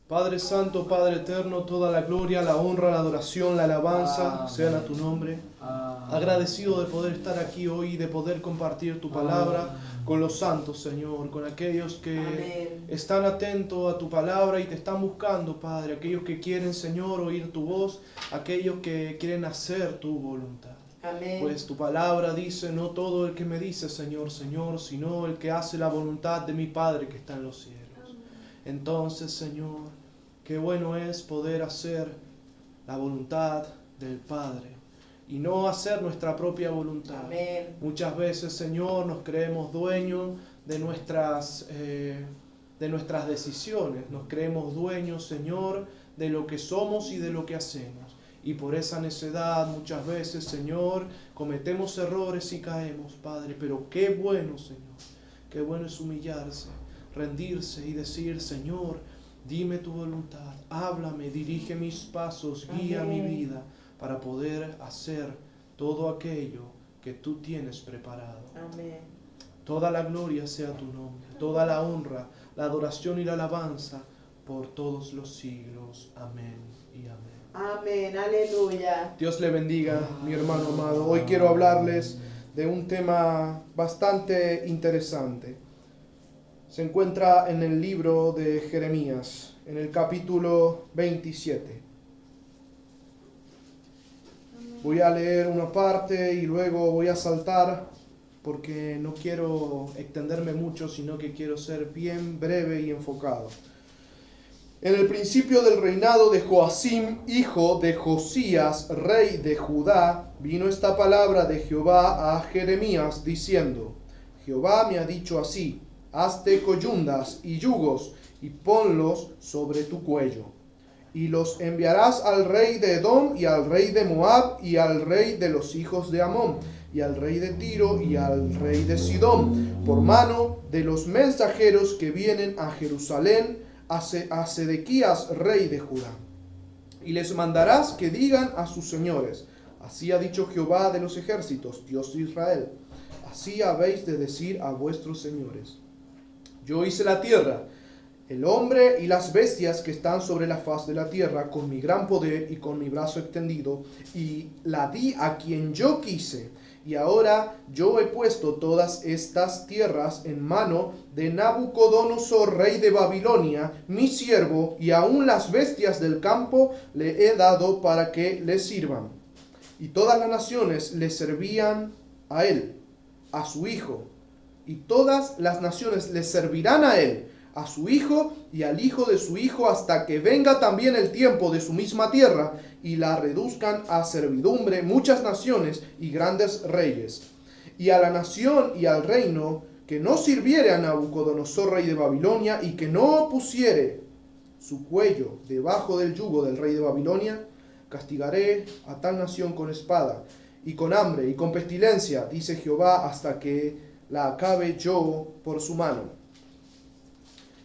Padre Santo, Padre Eterno, toda la gloria, la honra, la adoración, la alabanza sean a tu nombre. Agradecido de poder estar aquí hoy, de poder compartir tu palabra con los santos, Señor, con aquellos que están atentos a tu palabra y te están buscando, Padre, aquellos que quieren, Señor, oír tu voz, aquellos que quieren hacer tu voluntad. Amén. Pues tu palabra dice, no todo el que me dice Señor, Señor, sino el que hace la voluntad de mi Padre que está en los cielos. Entonces, Señor, qué bueno es poder hacer la voluntad del Padre y no hacer nuestra propia voluntad. Amén. Muchas veces, Señor, nos creemos dueños de nuestras decisiones, nos creemos dueños, Señor, de lo que somos y de lo que hacemos. Y por esa necedad muchas veces, Señor, cometemos errores y caemos, Padre. Pero qué bueno, Señor, qué bueno es humillarse, rendirse y decir, Señor, dime tu voluntad, háblame, dirige mis pasos, guía mi vida para poder hacer todo aquello que tú tienes preparado. Amén. Toda la gloria sea tu nombre, toda la honra, la adoración y la alabanza por todos los siglos. Amén y amén. Amén, aleluya. Dios le bendiga, mi hermano amado. Hoy quiero hablarles de un tema bastante interesante. Se encuentra en el libro de Jeremías, en el capítulo 27. Voy a leer una parte y luego voy a saltar porque no quiero extenderme mucho, sino que quiero ser bien breve y enfocado. En el principio del reinado de Joacim, hijo de Josías, rey de Judá, vino esta palabra de Jehová a Jeremías, diciendo: Jehová me ha dicho así: hazte coyundas y yugos, y ponlos sobre tu cuello. Y los enviarás al rey de Edom, y al rey de Moab, y al rey de los hijos de Amón, y al rey de Tiro, y al rey de Sidón, por mano de los mensajeros que vienen a Jerusalén, a Sedequías, rey de Judá. Y les mandarás que digan a sus señores: así ha dicho Jehová de los ejércitos, Dios de Israel, así habéis de decir a vuestros señores: yo hice la tierra, el hombre y las bestias que están sobre la faz de la tierra, con mi gran poder y con mi brazo extendido, y la di a quien yo quise. Y ahora yo he puesto todas estas tierras en mano de Nabucodonosor, rey de Babilonia, mi siervo, y aun las bestias del campo le he dado para que le sirvan. Y todas las naciones le servían a él, a su hijo, y todas las naciones le servirán a él, a su hijo y al hijo de su hijo, hasta que venga también el tiempo de su misma tierra, y la reduzcan a servidumbre muchas naciones y grandes reyes. Y a la nación y al reino que no sirviere a Nabucodonosor, rey de Babilonia, y que no pusiere su cuello debajo del yugo del rey de Babilonia, castigaré a tal nación con espada, y con hambre, y con pestilencia, dice Jehová, hasta que la acabe yo por su mano.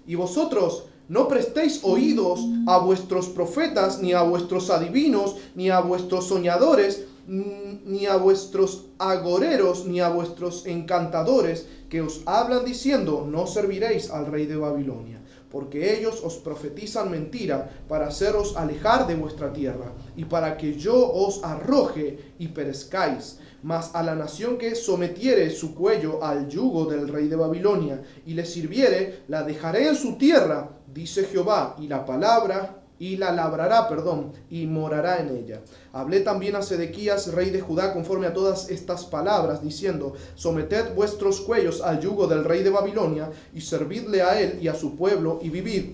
Y vosotros no prestéis oídos a vuestros profetas, ni a vuestros adivinos, ni a vuestros soñadores, ni a vuestros agoreros, ni a vuestros encantadores, que os hablan diciendo: no serviréis al rey de Babilonia, porque ellos os profetizan mentira para haceros alejar de vuestra tierra, y para que yo os arroje y perezcáis. Mas a la nación que sometiere su cuello al yugo del rey de Babilonia y le sirviere, la dejaré en su tierra, dice Jehová, y la labrará, y morará en ella. Hablé también a Sedequías, rey de Judá, conforme a todas estas palabras, diciendo: someted vuestros cuellos al yugo del rey de Babilonia, y servidle a él y a su pueblo, y vivid.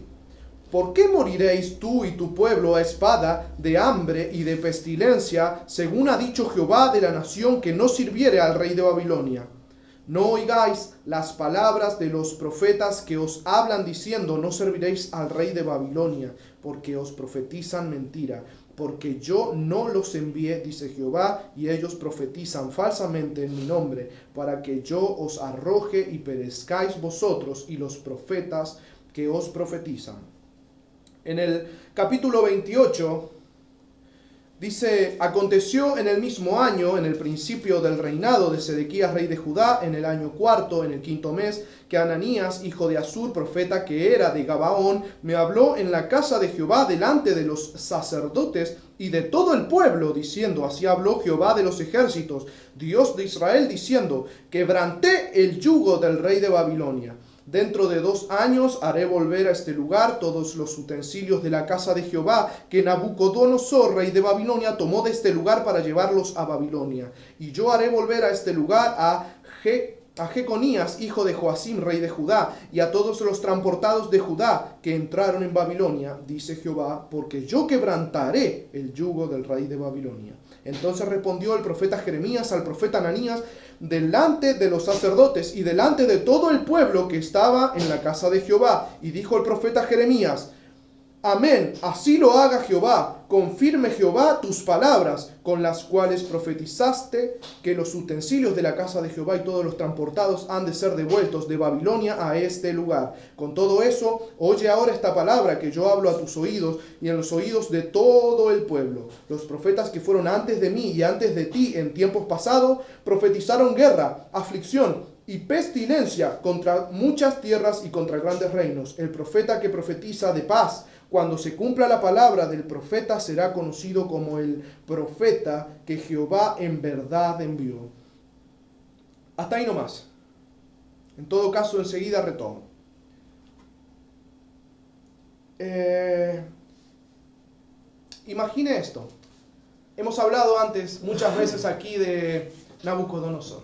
¿Por qué moriréis tú y tu pueblo a espada, de hambre y de pestilencia, según ha dicho Jehová, de la nación que no sirviere al rey de Babilonia? No oigáis las palabras de los profetas que os hablan diciendo: no serviréis al rey de Babilonia, porque os profetizan mentira. Porque yo no los envié, dice Jehová, y ellos profetizan falsamente en mi nombre, para que yo os arroje y perezcáis vosotros y los profetas que os profetizan. En el capítulo 28 Dice, aconteció en el mismo año, en el principio del reinado de Sedequías, rey de Judá, en el año cuarto, en el quinto mes, que Ananías, hijo de Azur, profeta que era de Gabaón, me habló en la casa de Jehová delante de los sacerdotes y de todo el pueblo, diciendo, así habló Jehová de los ejércitos, Dios de Israel, diciendo, quebranté el yugo del rey de Babilonia. Dentro de 2 años haré volver a este lugar todos los utensilios de la casa de Jehová que Nabucodonosor, rey de Babilonia, tomó de este lugar para llevarlos a Babilonia. Y yo haré volver a este lugar a Jeconías, hijo de Joacim, rey de Judá, y a todos los transportados de Judá que entraron en Babilonia, dice Jehová, porque yo quebrantaré el yugo del rey de Babilonia. Entonces respondió el profeta Jeremías al profeta Ananías delante de los sacerdotes y delante de todo el pueblo que estaba en la casa de Jehová. Y dijo el profeta Jeremías, amén, así lo haga Jehová, confirme Jehová tus palabras, con las cuales profetizaste que los utensilios de la casa de Jehová y todos los transportados han de ser devueltos de Babilonia a este lugar. Con todo eso, oye ahora esta palabra que yo hablo a tus oídos y en los oídos de todo el pueblo. Los profetas que fueron antes de mí y antes de ti en tiempos pasados, profetizaron guerra, aflicción y pestilencia contra muchas tierras y contra grandes reinos. El profeta que profetiza de paz, cuando se cumpla la palabra del profeta, será conocido como el profeta que Jehová en verdad envió. Hasta ahí nomás. En todo caso, enseguida retomo. Imagine esto. Hemos hablado antes muchas veces aquí de Nabucodonosor.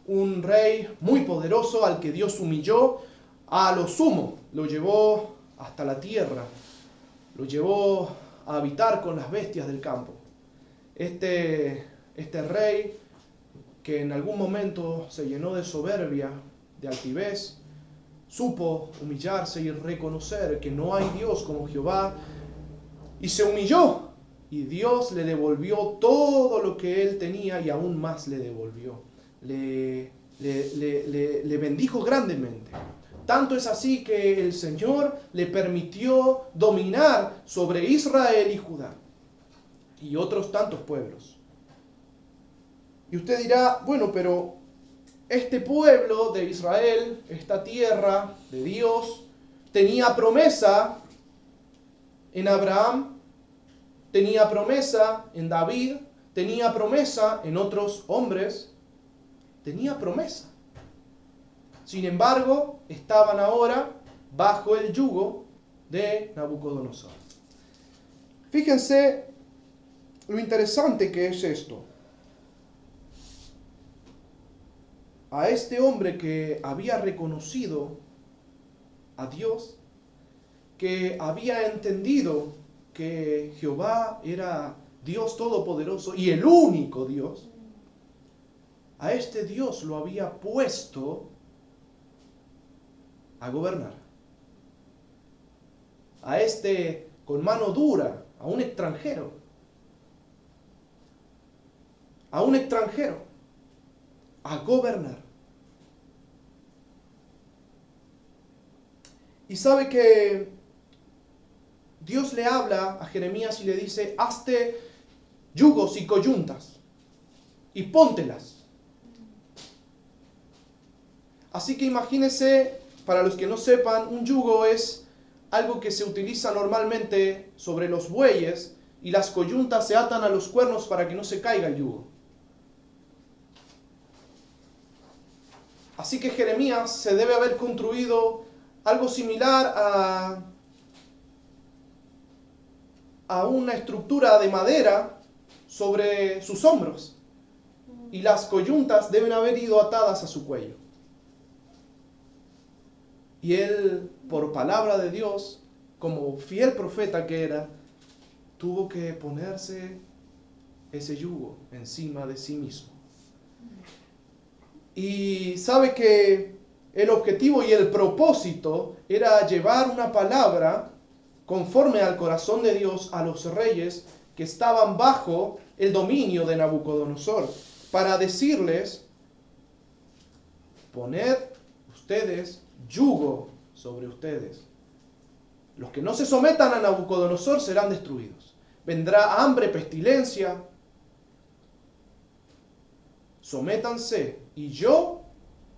Un rey muy poderoso al que Dios humilló a lo sumo. Lo llevó hasta la tierra. Lo llevó a habitar con las bestias del campo. Este rey que en algún momento se llenó de soberbia, de altivez, supo humillarse y reconocer que no hay Dios como Jehová, y se humilló, y Dios le devolvió todo lo que él tenía y aún más le devolvió. Le bendijo grandemente. Tanto es así que el Señor le permitió dominar sobre Israel y Judá y otros tantos pueblos. Y usted dirá, bueno, pero este pueblo de Israel, esta tierra de Dios, tenía promesa en Abraham, tenía promesa en David, tenía promesa en otros hombres, tenía promesa. Sin embargo, estaban ahora bajo el yugo de Nabucodonosor. Fíjense lo interesante que es esto. A este hombre que había reconocido a Dios, que había entendido que Jehová era Dios todopoderoso y el único Dios, a este Dios lo había puesto a gobernar. A este con mano dura, a un extranjero. A gobernar. Y sabe que Dios le habla a Jeremías y le dice, hazte yugos y coyuntas y póntelas. Así que imagínese, para los que no sepan, un yugo es algo que se utiliza normalmente sobre los bueyes y las coyuntas se atan a los cuernos para que no se caiga el yugo. Así que Jeremías se debe haber construido algo similar a una estructura de madera sobre sus hombros. Y las coyuntas deben haber ido atadas a su cuello. Y él, por palabra de Dios, como fiel profeta que era, tuvo que ponerse ese yugo encima de sí mismo. Y sabe que el objetivo y el propósito era llevar una palabra conforme al corazón de Dios a los reyes que estaban bajo el dominio de Nabucodonosor, para decirles, poned ustedes yugo sobre ustedes. Los que no se sometan a Nabucodonosor serán destruidos, vendrá hambre, pestilencia. Sométanse y yo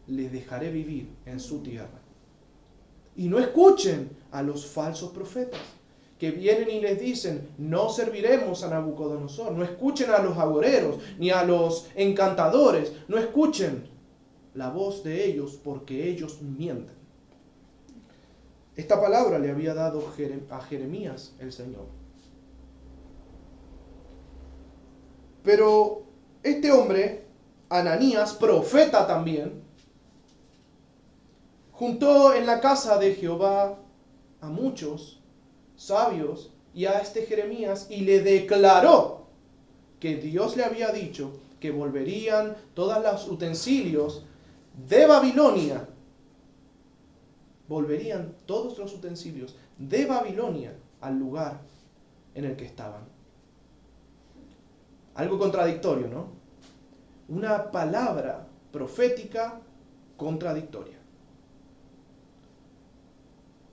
les dejaré vivir en su tierra. Y no escuchen a los falsos profetas que vienen y les dicen, no serviremos a Nabucodonosor. No escuchen a los agoreros ni a los encantadores. No escuchen la voz de ellos porque ellos mienten. Esta palabra le había dado a Jeremías el Señor. Pero este hombre, Ananías, profeta también, juntó en la casa de Jehová a muchos sabios y a este Jeremías y le declaró que Dios le había dicho que volverían todos los utensilios de Babilonia. Volverían todos los utensilios de Babilonia al lugar en el que estaban. Algo contradictorio, ¿no? Una palabra profética contradictoria.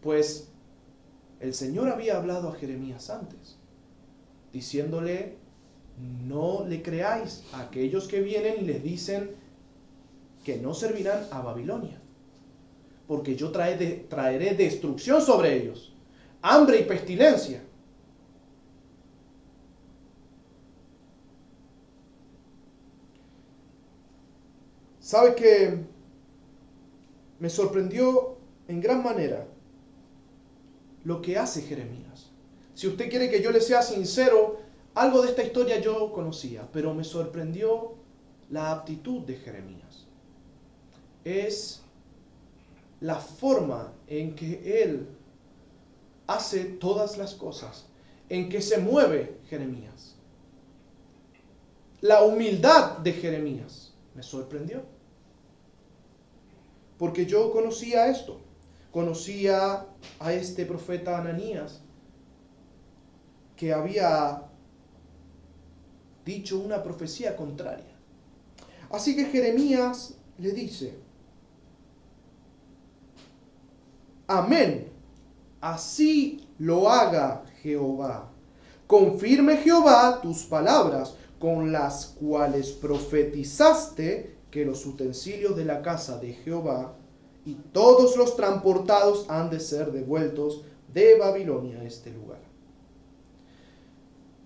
Pues el Señor había hablado a Jeremías antes, diciéndole, no le creáis a aquellos que vienen y les dicen que no servirán a Babilonia, porque yo traeré destrucción sobre ellos, hambre y pestilencia. ¿Sabe que me sorprendió en gran manera lo que hace Jeremías? Si usted quiere que yo le sea sincero, algo de esta historia yo conocía, pero me sorprendió la aptitud de Jeremías. Es la forma en que él hace todas las cosas, en que se mueve Jeremías. La humildad de Jeremías me sorprendió. Porque yo conocía esto. Conocía a este profeta Ananías, que había dicho una profecía contraria. Así que Jeremías le dice, amén, así lo haga Jehová. Confirme Jehová tus palabras, con las cuales profetizaste que los utensilios de la casa de Jehová y todos los transportados han de ser devueltos de Babilonia a este lugar.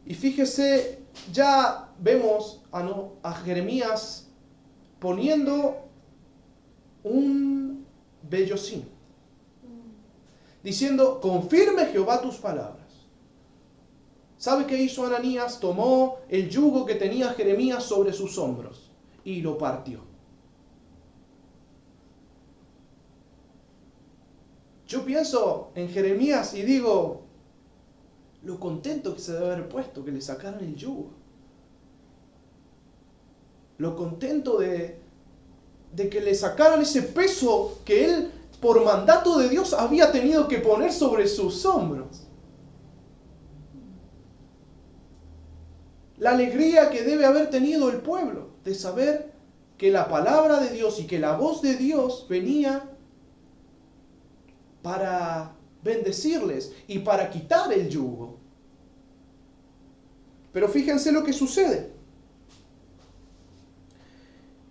Y fíjese, ya vemos a Jeremías poniendo un vellocín, diciendo, confirme Jehová tus palabras. ¿Sabe qué hizo Ananías? Tomó el yugo que tenía Jeremías sobre sus hombros y lo partió. Yo pienso en Jeremías y digo, lo contento que se debe haber puesto que le sacaran el yugo. Lo contento de que le sacaran ese peso que él, por mandato de Dios, había tenido que poner sobre sus hombros. La alegría que debe haber tenido el pueblo de saber que la palabra de Dios y que la voz de Dios venía para bendecirles y para quitar el yugo. Pero fíjense lo que sucede.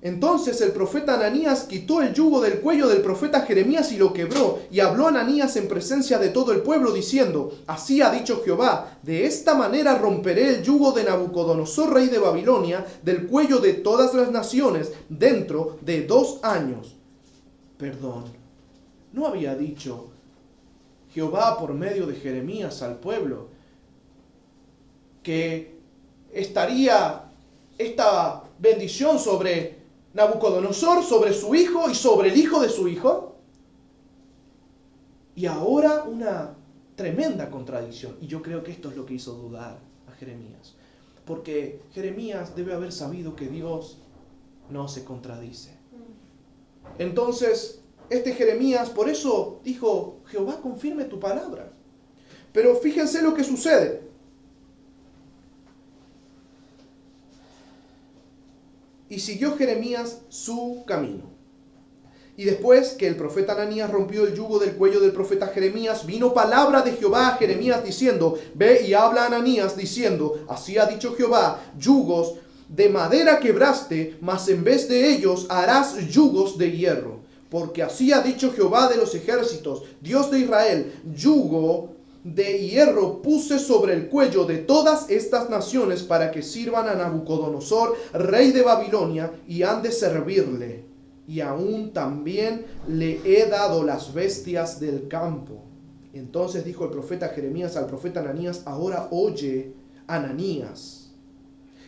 Entonces el profeta Ananías quitó el yugo del cuello del profeta Jeremías y lo quebró. Y habló Ananías en presencia de todo el pueblo diciendo, así ha dicho Jehová, de esta manera romperé el yugo de Nabucodonosor, rey de Babilonia, del cuello de todas las naciones, dentro de 2 años. Perdón, ¿no había dicho Jehová por medio de Jeremías al pueblo que estaría esta bendición sobre Nabucodonosor, sobre su hijo y sobre el hijo de su hijo? Y ahora una tremenda contradicción. Y yo creo que esto es lo que hizo dudar a Jeremías. Porque Jeremías debe haber sabido que Dios no se contradice. Entonces, este Jeremías por eso dijo, Jehová confirme tu palabra. Pero fíjense lo que sucede. Y siguió Jeremías su camino. Y después que el profeta Ananías rompió el yugo del cuello del profeta Jeremías, vino palabra de Jehová a Jeremías diciendo, ve y habla a Ananías diciendo, así ha dicho Jehová, yugos de madera quebraste, mas en vez de ellos harás yugos de hierro. Porque así ha dicho Jehová de los ejércitos, Dios de Israel, yugo de hierro puse sobre el cuello de todas estas naciones para que sirvan a Nabucodonosor, rey de Babilonia, y han de servirle. Y aún también le he dado las bestias del campo. Entonces dijo el profeta Jeremías al profeta Ananías, ahora oye, Ananías,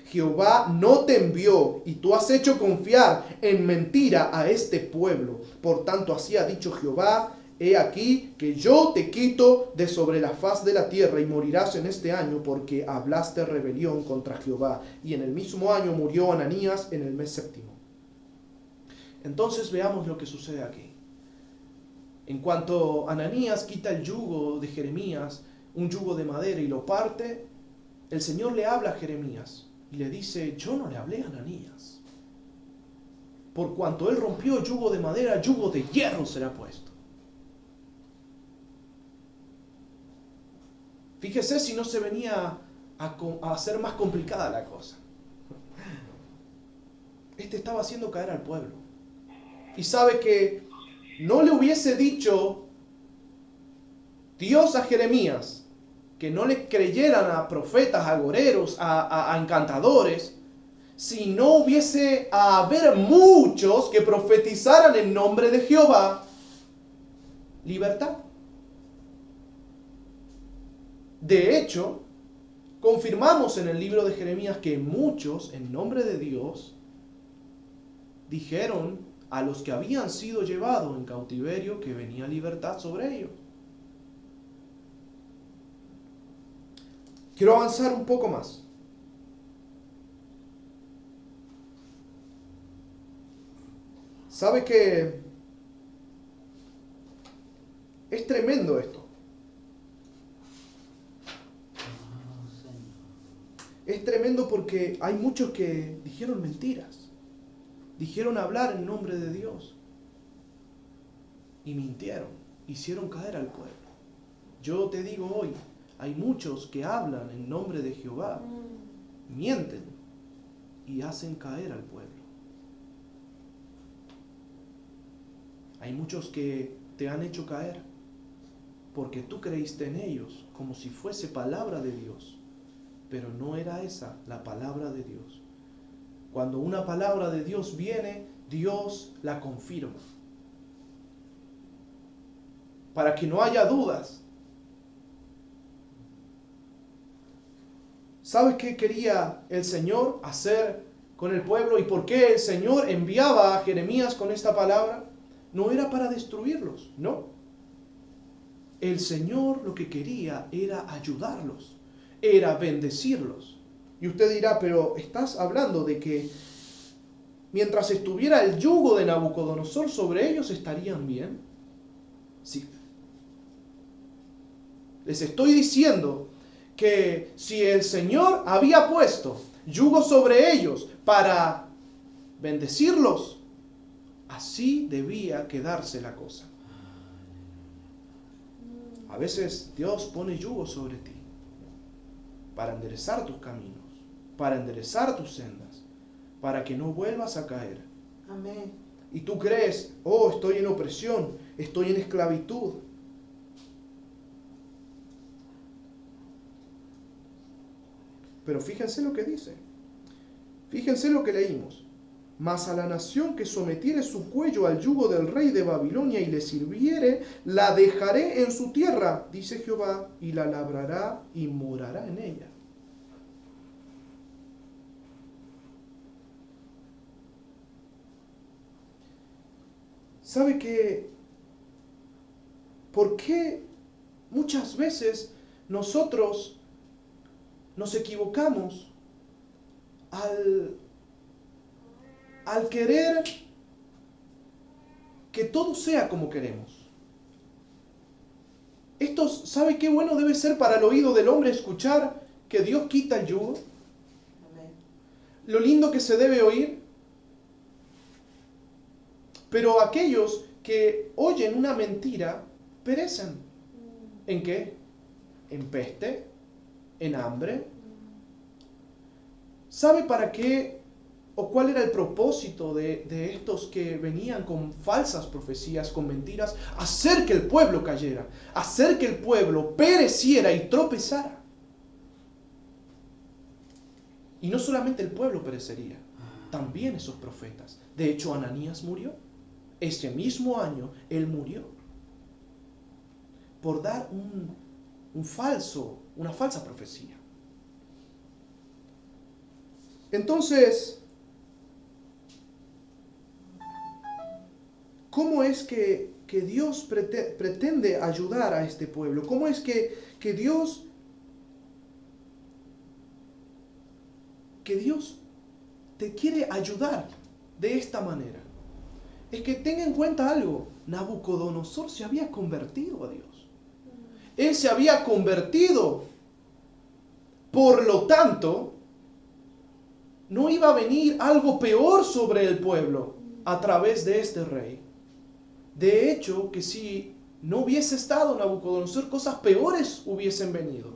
Jehová no te envió y tú has hecho confiar en mentira a este pueblo. Por tanto, así ha dicho Jehová, he aquí que yo te quito de sobre la faz de la tierra y morirás en este año porque hablaste rebelión contra Jehová. Y en el mismo año murió Ananías en el mes séptimo. Entonces veamos lo que sucede aquí. En cuanto Ananías quita el yugo de Jeremías, un yugo de madera, y lo parte, el Señor le habla a Jeremías y le dice, yo no le hablé a Ananías. Por cuanto él rompió yugo de madera, yugo de hierro será puesto. Fíjese si no se venía a hacer más complicada la cosa. Este estaba haciendo caer al pueblo. Y sabe que no le hubiese dicho Dios a Jeremías que no le creyeran a profetas, agoreros, a encantadores, si no hubiese a haber muchos que profetizaran en nombre de Jehová libertad. De hecho, confirmamos en el libro de Jeremías que muchos en nombre de Dios dijeron a los que habían sido llevados en cautiverio que venía libertad sobre ellos. Quiero avanzar un poco más. ¿Sabe que es tremendo esto? Es tremendo porque hay muchos que dijeron mentiras. Dijeron hablar en nombre de Dios. Y mintieron. Hicieron caer al pueblo. Yo te digo hoy, hay muchos que hablan en nombre de Jehová. Mienten. Y hacen caer al pueblo. Hay muchos que te han hecho caer. Porque tú creíste en ellos como si fuese palabra de Dios. Pero no era esa la palabra de Dios. Cuando una palabra de Dios viene, Dios la confirma. Para que no haya dudas. ¿Sabes qué quería el Señor hacer con el pueblo? ¿Y por qué el Señor enviaba a Jeremías con esta palabra? No era para destruirlos, no. El Señor lo que quería era ayudarlos, era bendecirlos. Y usted dirá, pero estás hablando de que mientras estuviera el yugo de Nabucodonosor sobre ellos estarían bien. Sí. Les estoy diciendo que si el Señor había puesto yugo sobre ellos para bendecirlos, así debía quedarse la cosa. A veces Dios pone yugo sobre ti para enderezar tus caminos, para enderezar tus sendas, para que no vuelvas a caer. Amén. Y tú crees, oh, estoy en opresión, estoy en esclavitud. Pero fíjense lo que dice. Fíjense lo que leímos. Mas a la nación que sometiere su cuello al yugo del rey de Babilonia y le sirviere, la dejaré en su tierra, dice Jehová, y la labrará y morará en ella. ¿Sabe qué? ¿Por qué muchas veces nosotros nos equivocamos al querer que todo sea como queremos? Esto, ¿sabe qué bueno debe ser para el oído del hombre escuchar que Dios quita el yugo? Amén. Lo lindo que se debe oír. Pero aquellos que oyen una mentira perecen. ¿En qué? En peste, en hambre. ¿Sabe para qué o cuál era el propósito de estos que venían con falsas profecías, con mentiras? Hacer que el pueblo cayera, hacer que el pueblo pereciera y tropezara. Y no solamente el pueblo perecería, también esos profetas. De hecho, Ananías murió. Ese mismo año, él murió. Por dar una falsa profecía. Entonces, ¿cómo es que Dios pretende ayudar a este pueblo? ¿Cómo es que Dios te quiere ayudar de esta manera? Es que tenga en cuenta algo. Nabucodonosor se había convertido a Dios. Él se había convertido. Por lo tanto, no iba a venir algo peor sobre el pueblo a través de este rey. De hecho, que si no hubiese estado Nabucodonosor, cosas peores hubiesen venido.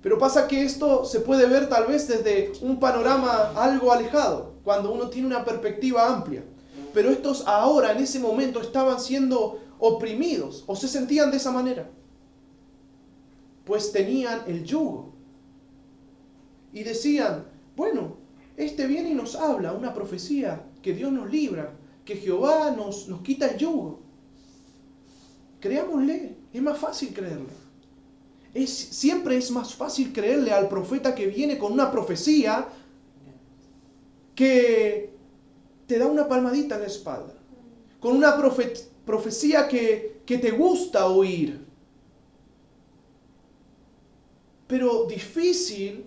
Pero pasa que esto se puede ver tal vez desde un panorama algo alejado, cuando uno tiene una perspectiva amplia. Pero estos ahora, en ese momento, estaban siendo oprimidos, o se sentían de esa manera. Pues tenían el yugo. Y decían, bueno, este viene y nos habla una profecía, que Dios nos libra, que Jehová nos quita el yugo. Creámosle, es más fácil creerle. Siempre es más fácil creerle al profeta que viene con una profecía que te da una palmadita en la espalda. Con una profecía que te gusta oír. Pero difícil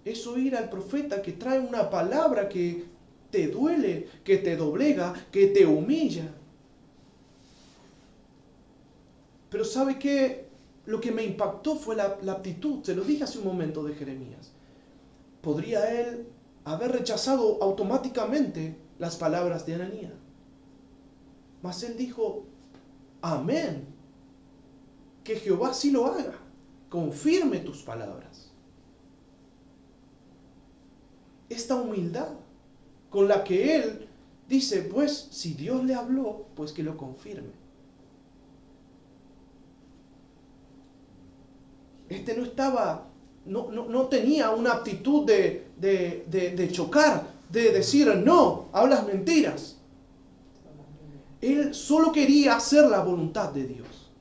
es oír al profeta que trae una palabra que te duele, que te doblega, que te humilla. Pero ¿sabe qué? Lo que me impactó fue la actitud, se lo dije hace un momento, de Jeremías. ¿Podría él haber rechazado automáticamente las palabras de Ananías? Mas él dijo, amén, que Jehová sí lo haga, confirme tus palabras. Esta humildad con la que él dice, pues si Dios le habló, pues que lo confirme. Este no tenía una actitud de chocar, de decir, no, hablas mentiras. Él solo quería hacer la voluntad de Dios.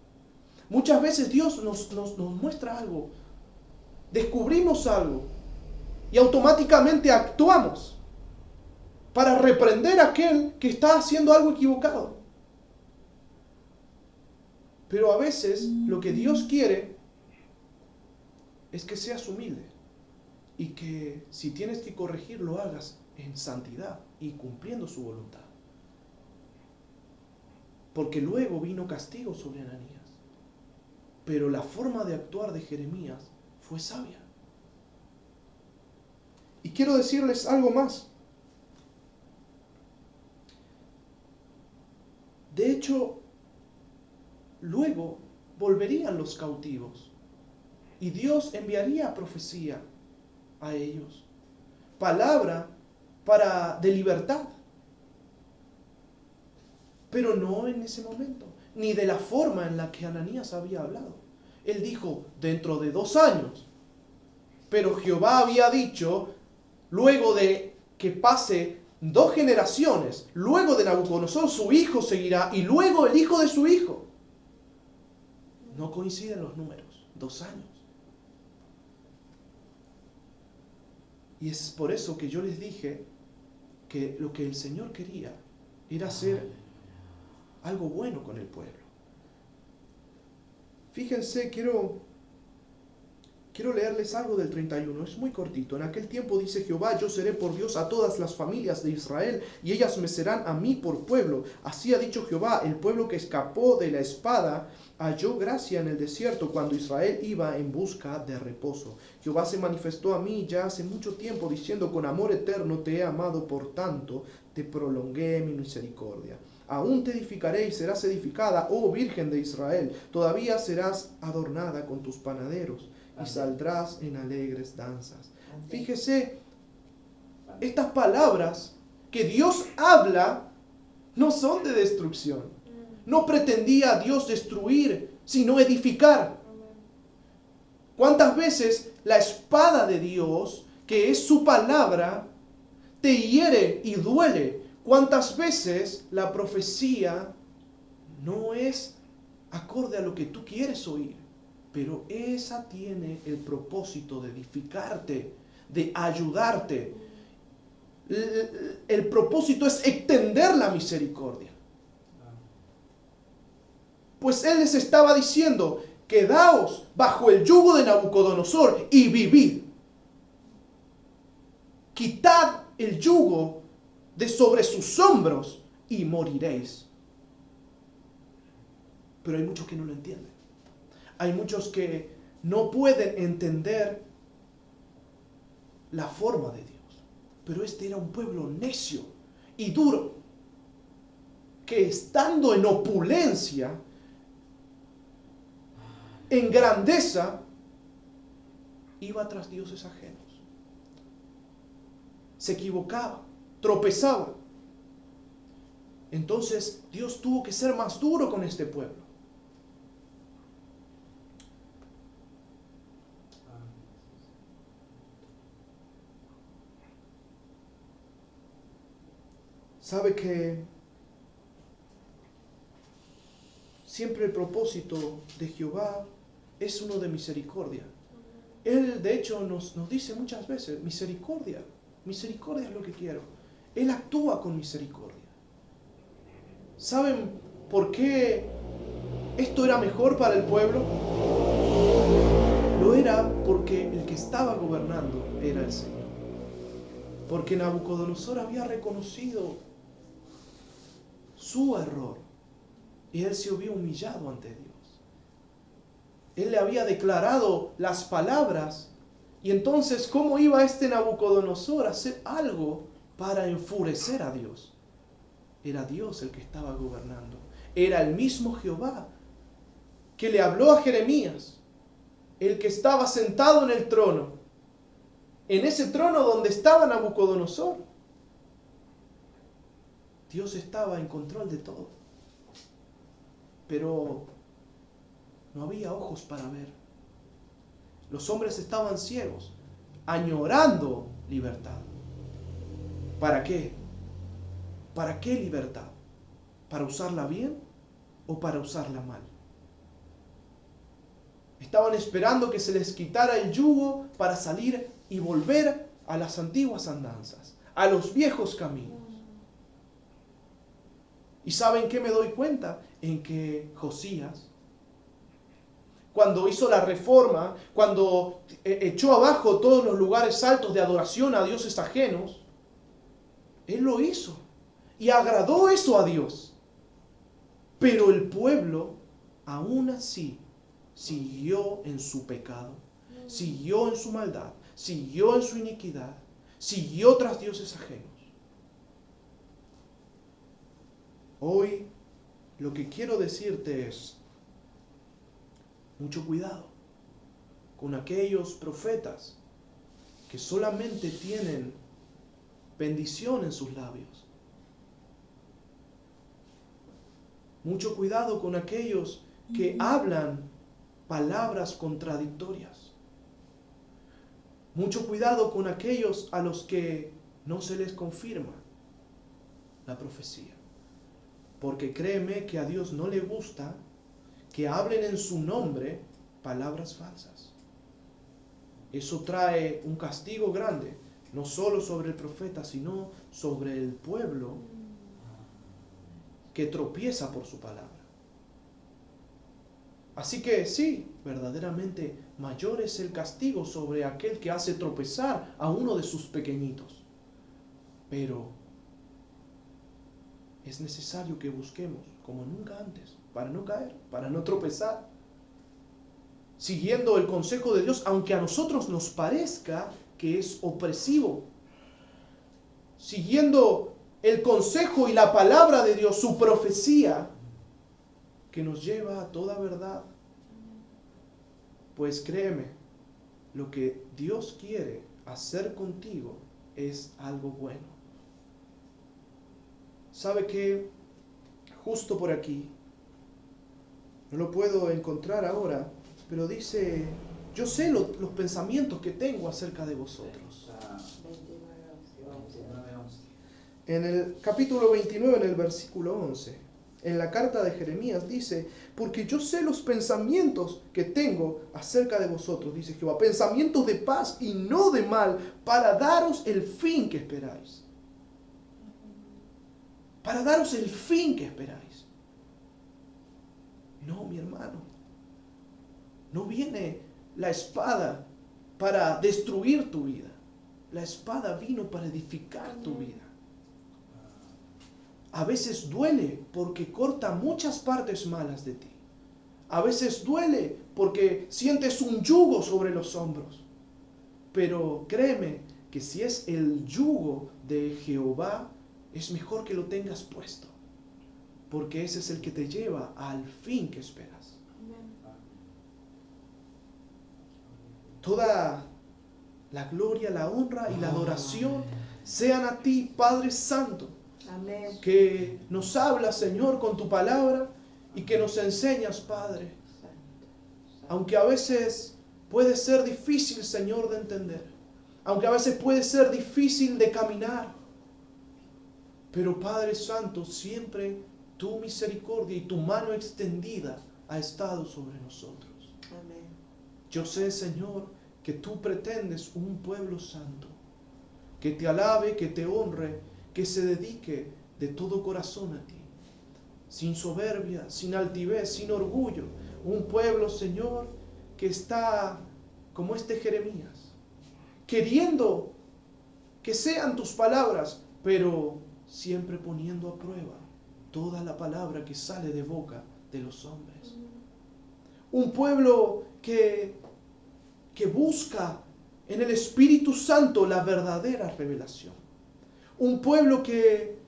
Muchas veces Dios nos muestra algo, descubrimos algo y automáticamente actuamos para reprender a aquel que está haciendo algo equivocado. Pero a veces lo que Dios quiere es que seas humilde y que si tienes que corregir lo hagas en santidad y cumpliendo su voluntad. Porque luego vino castigo sobre Ananías. Pero la forma de actuar de Jeremías fue sabia. Y quiero decirles algo más. De hecho, luego volverían los cautivos. Y Dios enviaría profecía a ellos. Palabra de libertad. Pero no en ese momento. Ni de la forma en la que Ananías había hablado. Él dijo, dentro de 2 años. Pero Jehová había dicho, luego de que pase 2 generaciones, luego de Nabucodonosor, su hijo seguirá, y luego el hijo de su hijo. No coinciden los números. 2 años. Y es por eso que yo les dije que lo que el Señor quería era hacer algo bueno con el pueblo. Fíjense, quiero Quiero leerles algo del 31, es muy cortito. En aquel tiempo dice Jehová, yo seré por Dios a todas las familias de Israel, y ellas me serán a mí por pueblo. Así ha dicho Jehová, el pueblo que escapó de la espada halló gracia en el desierto cuando Israel iba en busca de reposo. Jehová se manifestó a mí ya hace mucho tiempo, diciendo, con amor eterno te he amado, por tanto te prolongué mi misericordia. Aún te edificaré y serás edificada, oh Virgen de Israel. Todavía serás adornada con tus panaderos y saldrás en alegres danzas. Fíjese, estas palabras que Dios habla no son de destrucción. No pretendía Dios destruir, sino edificar. ¿Cuántas veces la espada de Dios, que es su palabra, te hiere y duele? ¿Cuántas veces la profecía no es acorde a lo que tú quieres oír? Pero esa tiene el propósito de edificarte, de ayudarte. El propósito es extender la misericordia. Pues Él les estaba diciendo, quedaos bajo el yugo de Nabucodonosor y vivid. Quitad el yugo de sobre sus hombros y moriréis. Pero hay muchos que no lo entienden. Hay muchos que no pueden entender la forma de Dios. Pero este era un pueblo necio y duro, que estando en opulencia, en grandeza, iba tras dioses ajenos. Se equivocaba, tropezaba. Entonces Dios tuvo que ser más duro con este pueblo. Sabe que siempre el propósito de Jehová es uno de misericordia. Él, de hecho, nos dice muchas veces, misericordia es lo que quiero. Él actúa con misericordia. ¿Saben por qué esto era mejor para el pueblo? Lo era porque el que estaba gobernando era el Señor. Porque Nabucodonosor había reconocido su error y él se había humillado ante Dios. Él le había declarado las palabras, y entonces, ¿cómo iba este Nabucodonosor a hacer algo para enfurecer a Dios? Era Dios el que estaba gobernando. Era el mismo Jehová que le habló a Jeremías, el que estaba sentado en el trono, en ese trono donde estaba Nabucodonosor. Dios estaba en control de todo, pero no había ojos para ver. Los hombres estaban ciegos, añorando libertad. ¿Para qué? ¿Para qué libertad? ¿Para usarla bien o para usarla mal? Estaban esperando que se les quitara el yugo para salir y volver a las antiguas andanzas, a los viejos caminos. ¿Y saben qué me doy cuenta? En que Josías, cuando hizo la reforma, cuando echó abajo todos los lugares altos de adoración a dioses ajenos, él lo hizo y agradó eso a Dios. Pero el pueblo aún así siguió en su pecado, siguió en su maldad, siguió en su iniquidad, siguió tras dioses ajenos. Hoy lo que quiero decirte es, mucho cuidado con aquellos profetas que solamente tienen bendición en sus labios. Mucho cuidado con aquellos que hablan palabras contradictorias. Mucho cuidado con aquellos a los que no se les confirma la profecía. Porque créeme que a Dios no le gusta que hablen en su nombre palabras falsas. Eso trae un castigo grande, no solo sobre el profeta, sino sobre el pueblo que tropieza por su palabra. Así que sí, verdaderamente mayor es el castigo sobre aquel que hace tropezar a uno de sus pequeñitos. Pero es necesario que busquemos como nunca antes, para no caer, para no tropezar, siguiendo el consejo de Dios, aunque a nosotros nos parezca que es opresivo, siguiendo el consejo y la palabra de Dios, su profecía, que nos lleva a toda verdad. Pues créeme, lo que Dios quiere hacer contigo es algo bueno. ¿Sabe qué? Justo por aquí, no lo puedo encontrar ahora, pero dice, yo sé los pensamientos que tengo acerca de vosotros. En el capítulo 29, en el versículo 11, en la carta de Jeremías dice, porque yo sé los pensamientos que tengo acerca de vosotros, dice Jehová, pensamientos de paz y no de mal, para daros el fin que esperáis. Para daros el fin que esperáis. No, mi hermano. No viene la espada para destruir tu vida. La espada vino para edificar tu vida. A veces duele porque corta muchas partes malas de ti. A veces duele porque sientes un yugo sobre los hombros. Pero créeme que si es el yugo de Jehová, es mejor que lo tengas puesto. Porque ese es el que te lleva al fin que esperas. Toda la gloria, la honra y la adoración sean a ti, Padre Santo. Amén. Que nos hablas, Señor, con tu palabra y que nos enseñas, Padre. Aunque a veces puede ser difícil, Señor, de entender. Aunque a veces puede ser difícil de caminar. Pero, Padre Santo, siempre tu misericordia y tu mano extendida ha estado sobre nosotros. Amén. Yo sé, Señor, que tú pretendes un pueblo santo, que te alabe, que te honre, que se dedique de todo corazón a ti, sin soberbia, sin altivez, sin orgullo. Un pueblo, Señor, que está como este Jeremías, queriendo que sean tus palabras, pero siempre poniendo a prueba toda la palabra que sale de boca de los hombres. Un pueblo que busca en el Espíritu Santo la verdadera revelación. Un pueblo que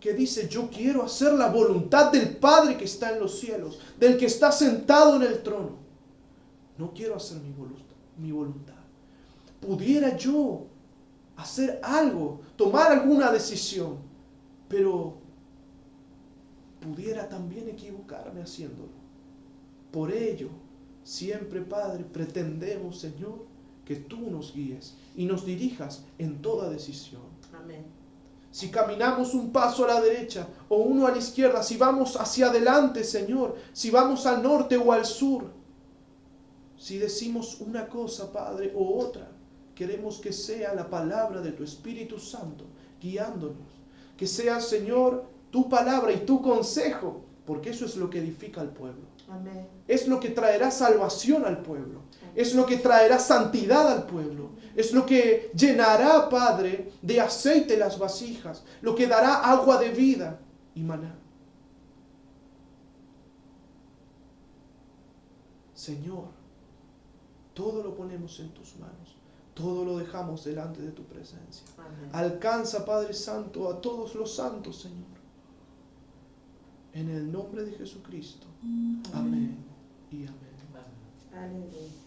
dice, yo quiero hacer la voluntad del Padre que está en los cielos, del que está sentado en el trono. No quiero hacer mi voluntad. Pudiera yo hacer algo, tomar alguna decisión, pero pudiera también equivocarme haciéndolo. Por ello, siempre, Padre, pretendemos, Señor, que tú nos guíes y nos dirijas en toda decisión. Amén. Si caminamos un paso a la derecha o uno a la izquierda, si vamos hacia adelante, Señor, si vamos al norte o al sur, si decimos una cosa, Padre, o otra, queremos que sea la palabra de tu Espíritu Santo guiándonos. Que sea, Señor, tu palabra y tu consejo, porque eso es lo que edifica al pueblo. Amén. Es lo que traerá salvación al pueblo. Es lo que traerá santidad al pueblo. Es lo que llenará, Padre, de aceite las vasijas. Lo que dará agua de vida y maná. Señor, todo lo ponemos en tus manos. Todo lo dejamos delante de tu presencia. Amén. Alcanza, Padre Santo, a todos los santos, Señor. En el nombre de Jesucristo. Amén y amén. Aleluya.